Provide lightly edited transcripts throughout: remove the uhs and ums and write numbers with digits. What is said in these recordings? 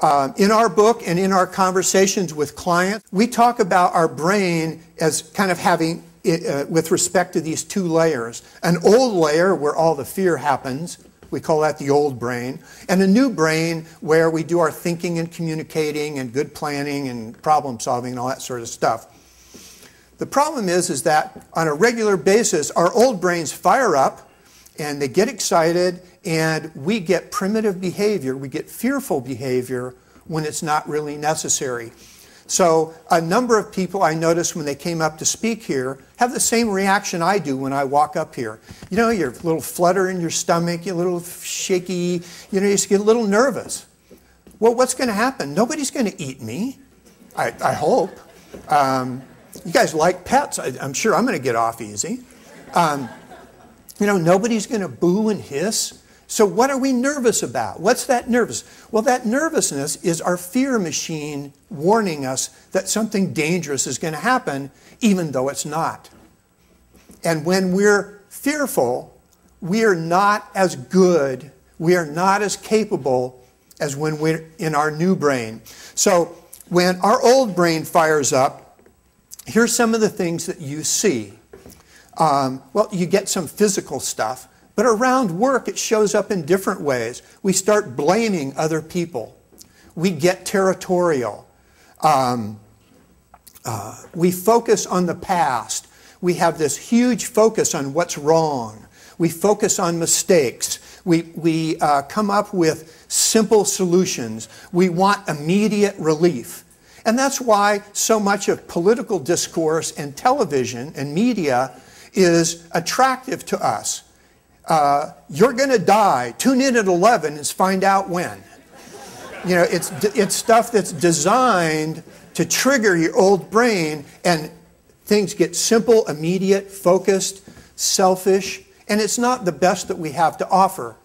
In our book and in our conversations with clients, we talk about our brain as kind of having, with respect to these two layers, an old layer where all the fear happens, we call that the old brain, and a new brain where we do our thinking and communicating and good planning and problem solving and all that sort of stuff. The problem is that on a regular basis, our old brains fire up and they get excited and we get primitive behavior, we get fearful behavior when it's not really necessary. So a number of people I noticed when they came up to speak here have the same reaction I do when I walk up here. You know, you're a little flutter in your stomach, you're a little shaky, you know, you just get a little nervous. Well, what's going to happen? Nobody's going to eat me, I hope. You guys like pets. I'm sure I'm going to get off easy. You know, nobody's going to boo and hiss. So what are we nervous about? What's that nervous? Well, that nervousness is our fear machine warning us that something dangerous is going to happen, even though it's not. And when we're fearful, we are not as good, we are not as capable as when we're in our new brain. So when our old brain fires up, here's some of the things that you see. Well, you get some physical stuff. But around work, it shows up in different ways. We start blaming other people. We get territorial. We focus on the past. We have this huge focus on what's wrong. We focus on mistakes. We come up with simple solutions. We want immediate relief. And that's why so much of political discourse and television and media is attractive to us. You're going to die. Tune in at 11 and find out when. You know, it's stuff that's designed to trigger your old brain, and things get simple, immediate, focused, selfish, and it's not the best that we have to offer.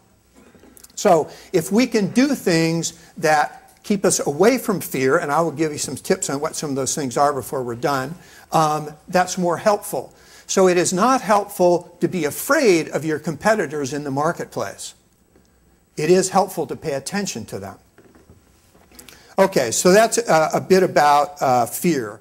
So if we can do things that keep us away from fear, and I will give you some tips on what some of those things are before we're done, that's more helpful. So it is not helpful to be afraid of your competitors in the marketplace. It is helpful to pay attention to them. Okay, so that's a bit about fear.